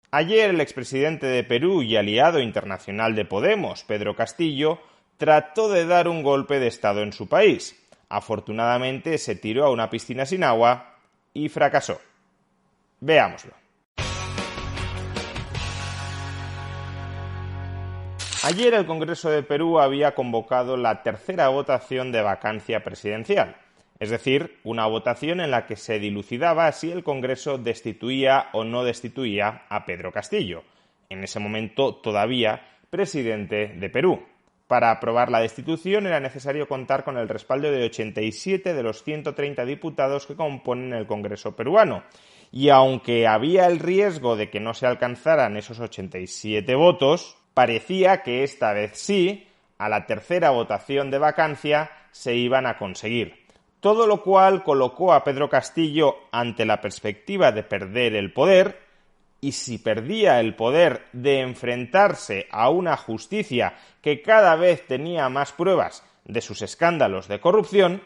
Ayer el expresidente de Perú y aliado internacional de Podemos, Pedro Castillo, trató de dar un golpe de Estado en su país. Afortunadamente se tiró a una piscina sin agua y fracasó. Veámoslo. Ayer el Congreso de Perú había convocado la tercera votación de vacancia presidencial, es decir, una votación en la que se dilucidaba si el Congreso destituía o no destituía a Pedro Castillo, en ese momento todavía presidente de Perú. Para aprobar la destitución era necesario contar con el respaldo de 87 de los 130 diputados que componen el Congreso peruano. Y aunque había el riesgo de que no se alcanzaran esos 87 votos, parecía que esta vez sí, a la tercera votación de vacancia, se iban a conseguir. Todo lo cual colocó a Pedro Castillo ante la perspectiva de perder el poder, y si perdía el poder de enfrentarse a una justicia que cada vez tenía más pruebas de sus escándalos de corrupción,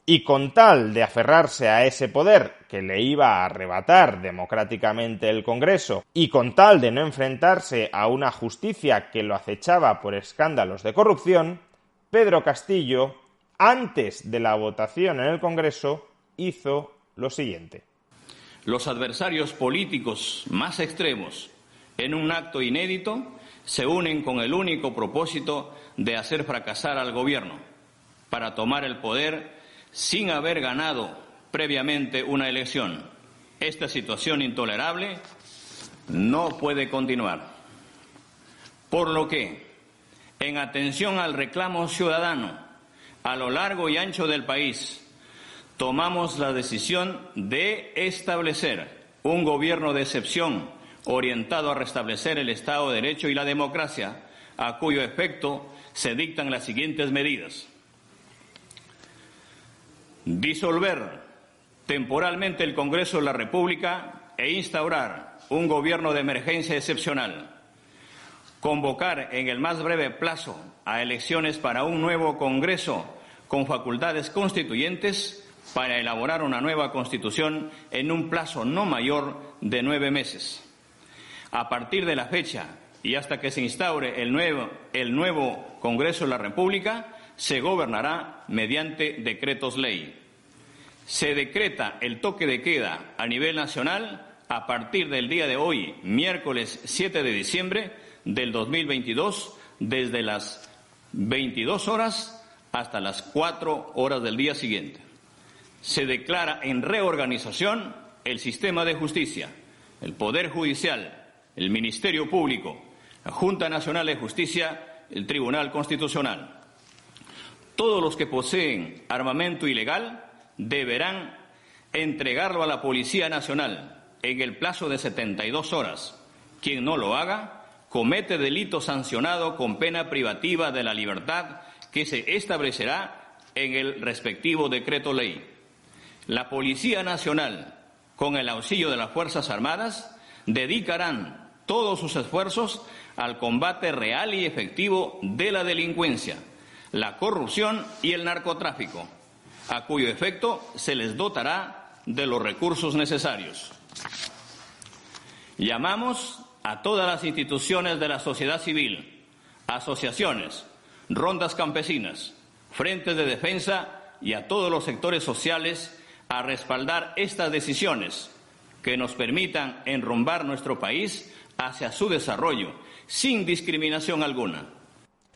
y con tal de aferrarse a ese poder que le iba a arrebatar democráticamente el Congreso, y con tal de no enfrentarse a una justicia que lo acechaba por escándalos de corrupción, Pedro Castillo, antes de la votación en el Congreso, hizo lo siguiente. Los adversarios políticos más extremos, en un acto inédito, se unen con el único propósito de hacer fracasar al gobierno, para tomar el poder sin haber ganado previamente una elección. Esta situación intolerable no puede continuar. Por lo que, en atención al reclamo ciudadano a lo largo y ancho del país, tomamos la decisión de establecer un gobierno de excepción orientado a restablecer el Estado de Derecho y la democracia, a cuyo efecto se dictan las siguientes medidas. Disolver temporalmente el Congreso de la República e instaurar un gobierno de emergencia excepcional. Convocar en el más breve plazo a elecciones para un nuevo Congreso con facultades constituyentes para elaborar una nueva Constitución en un plazo no mayor de 9 meses. A partir de la fecha y hasta que se instaure el nuevo Congreso de la República, se gobernará mediante decretos ley. Se decreta el toque de queda a nivel nacional a partir del día de hoy, miércoles 7 de diciembre del 2022, desde las 22 horas hasta las 4 horas del día siguiente. Se declara en reorganización el sistema de justicia, el Poder Judicial, el Ministerio Público, la Junta Nacional de Justicia, el Tribunal Constitucional. Todos los que poseen armamento ilegal deberán entregarlo a la Policía Nacional en el plazo de 72 horas. Quien no lo haga comete delito sancionado con pena privativa de la libertad que se establecerá en el respectivo decreto ley. La Policía Nacional, con el auxilio de las Fuerzas Armadas, dedicarán todos sus esfuerzos al combate real y efectivo de la delincuencia, la corrupción y el narcotráfico, a cuyo efecto se les dotará de los recursos necesarios. Llamamos a todas las instituciones de la sociedad civil, asociaciones, rondas campesinas, frentes de defensa y a todos los sectores sociales a respaldar estas decisiones que nos permitan enrumbar nuestro país hacia su desarrollo sin discriminación alguna.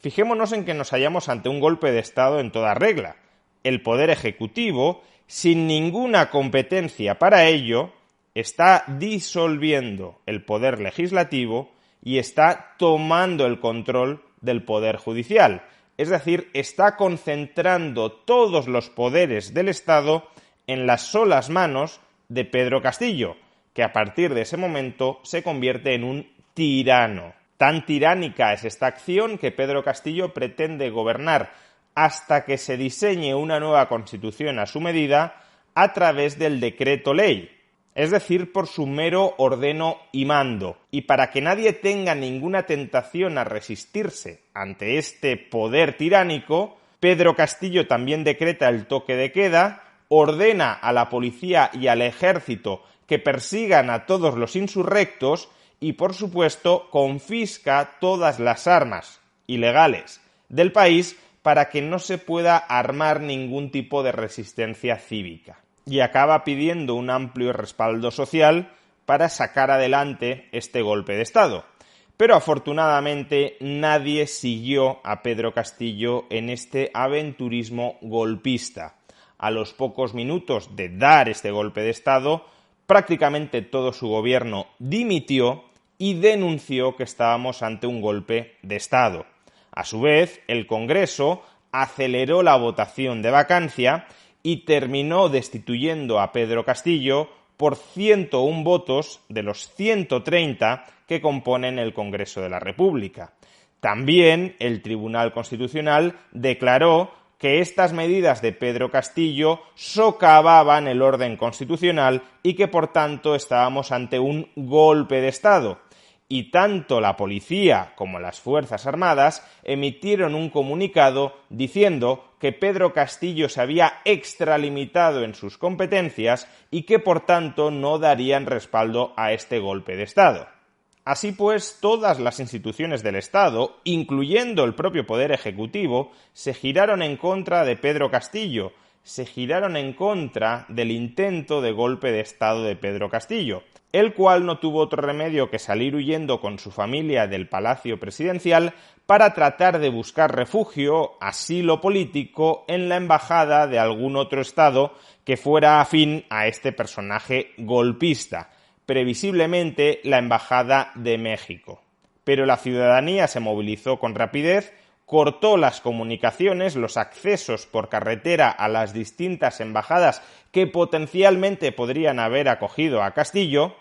Fijémonos en que nos hallamos ante un golpe de Estado en toda regla. El Poder Ejecutivo, sin ninguna competencia para ello, está disolviendo el Poder Legislativo y está tomando el control del Poder Judicial. Es decir, está concentrando todos los poderes del Estado en las solas manos de Pedro Castillo, que a partir de ese momento se convierte en un tirano. Tan tiránica es esta acción que Pedro Castillo pretende gobernar hasta que se diseñe una nueva Constitución a su medida a través del decreto ley, es decir, por su mero ordeno y mando. Y para que nadie tenga ninguna tentación a resistirse ante este poder tiránico, Pedro Castillo también decreta el toque de queda, ordena a la policía y al ejército que persigan a todos los insurrectos y, por supuesto, confisca todas las armas ilegales del país para que no se pueda armar ningún tipo de resistencia cívica. Y acaba pidiendo un amplio respaldo social para sacar adelante este golpe de Estado. Pero afortunadamente nadie siguió a Pedro Castillo en este aventurismo golpista. A los pocos minutos de dar este golpe de Estado, prácticamente todo su gobierno dimitió y denunció que estábamos ante un golpe de Estado. A su vez, el Congreso aceleró la votación de vacancia y terminó destituyendo a Pedro Castillo por 101 votos de los 130 que componen el Congreso de la República. También el Tribunal Constitucional declaró que estas medidas de Pedro Castillo socavaban el orden constitucional y que, por tanto, estábamos ante un golpe de Estado. Y tanto la policía como las Fuerzas Armadas emitieron un comunicado diciendo que Pedro Castillo se había extralimitado en sus competencias y que, por tanto, no darían respaldo a este golpe de Estado. Así pues, todas las instituciones del Estado, incluyendo el propio Poder Ejecutivo, se giraron en contra de Pedro Castillo, se giraron en contra del intento de golpe de Estado de Pedro Castillo, el cual no tuvo otro remedio que salir huyendo con su familia del Palacio Presidencial para tratar de buscar refugio, asilo político, en la embajada de algún otro estado que fuera afín a este personaje golpista, previsiblemente la Embajada de México. Pero la ciudadanía se movilizó con rapidez, cortó las comunicaciones, los accesos por carretera a las distintas embajadas que potencialmente podrían haber acogido a Castillo,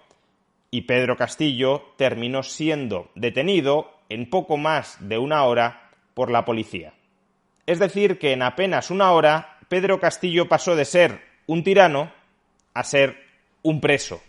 y Pedro Castillo terminó siendo detenido en poco más de una hora por la policía. Es decir, que en apenas una hora Pedro Castillo pasó de ser un tirano a ser un preso.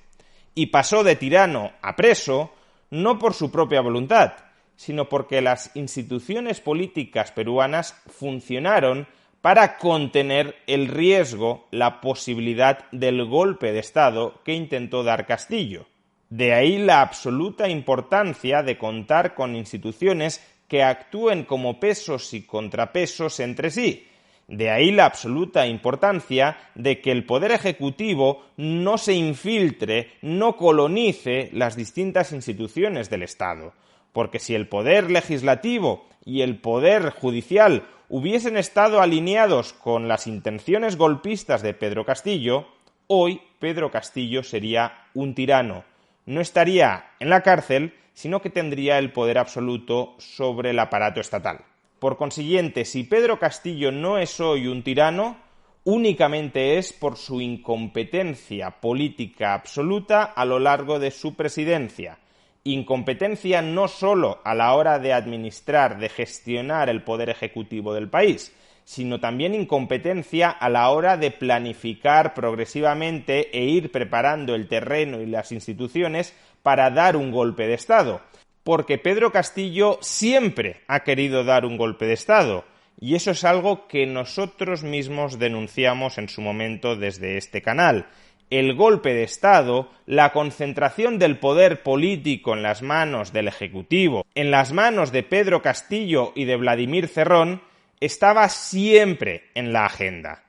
Y pasó de tirano a preso no por su propia voluntad, sino porque las instituciones políticas peruanas funcionaron para contener el riesgo, la posibilidad del golpe de Estado que intentó dar Castillo. De ahí la absoluta importancia de contar con instituciones que actúen como pesos y contrapesos entre sí. De ahí la absoluta importancia de que el Poder Ejecutivo no se infiltre, no colonice las distintas instituciones del Estado. Porque si el Poder Legislativo y el Poder Judicial hubiesen estado alineados con las intenciones golpistas de Pedro Castillo, hoy Pedro Castillo sería un tirano. No estaría en la cárcel, sino que tendría el poder absoluto sobre el aparato estatal. Por consiguiente, si Pedro Castillo no es hoy un tirano, únicamente es por su incompetencia política absoluta a lo largo de su presidencia. Incompetencia no solo a la hora de administrar, de gestionar el poder ejecutivo del país, sino también incompetencia a la hora de planificar progresivamente e ir preparando el terreno y las instituciones para dar un golpe de Estado. Porque Pedro Castillo siempre ha querido dar un golpe de Estado, y eso es algo que nosotros mismos denunciamos en su momento desde este canal. El golpe de Estado, la concentración del poder político en las manos del Ejecutivo, en las manos de Pedro Castillo y de Vladimir Cerrón, estaba siempre en la agenda.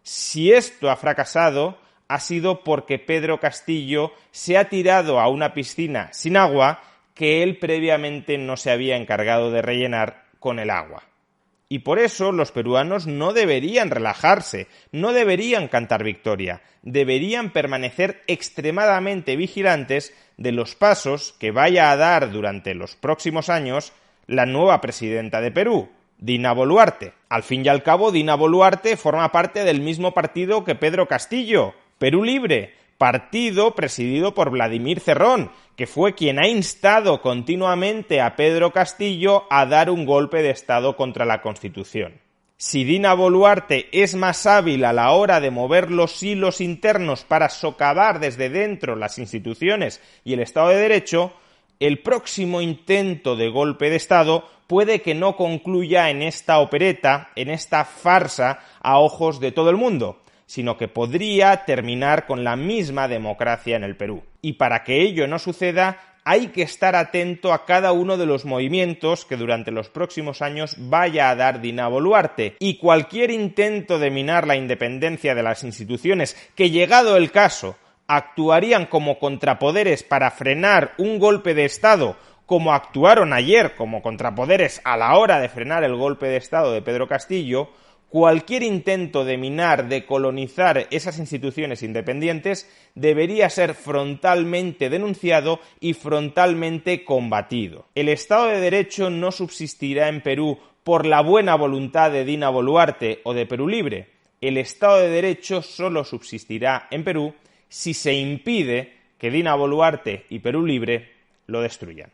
Si esto ha fracasado, ha sido porque Pedro Castillo se ha tirado a una piscina sin agua que él previamente no se había encargado de rellenar con el agua. Y por eso los peruanos no deberían relajarse, no deberían cantar victoria, deberían permanecer extremadamente vigilantes de los pasos que vaya a dar durante los próximos años la nueva presidenta de Perú, Dina Boluarte. Al fin y al cabo, Dina Boluarte forma parte del mismo partido que Pedro Castillo, Perú Libre, partido presidido por Vladimir Cerrón, que fue quien ha instado continuamente a Pedro Castillo a dar un golpe de Estado contra la Constitución. Si Dina Boluarte es más hábil a la hora de mover los hilos internos para socavar desde dentro las instituciones y el Estado de Derecho, el próximo intento de golpe de Estado puede que no concluya en esta opereta, en esta farsa a ojos de todo el mundo, sino que podría terminar con la misma democracia en el Perú. Y para que ello no suceda, hay que estar atento a cada uno de los movimientos que durante los próximos años vaya a dar Dina Boluarte, y cualquier intento de minar la independencia de las instituciones que, llegado el caso, actuarían como contrapoderes para frenar un golpe de Estado, como actuaron ayer como contrapoderes a la hora de frenar el golpe de Estado de Pedro Castillo, cualquier intento de minar, de colonizar esas instituciones independientes debería ser frontalmente denunciado y frontalmente combatido. El Estado de Derecho no subsistirá en Perú por la buena voluntad de Dina Boluarte o de Perú Libre. El Estado de Derecho solo subsistirá en Perú si se impide que Dina Boluarte y Perú Libre lo destruyan.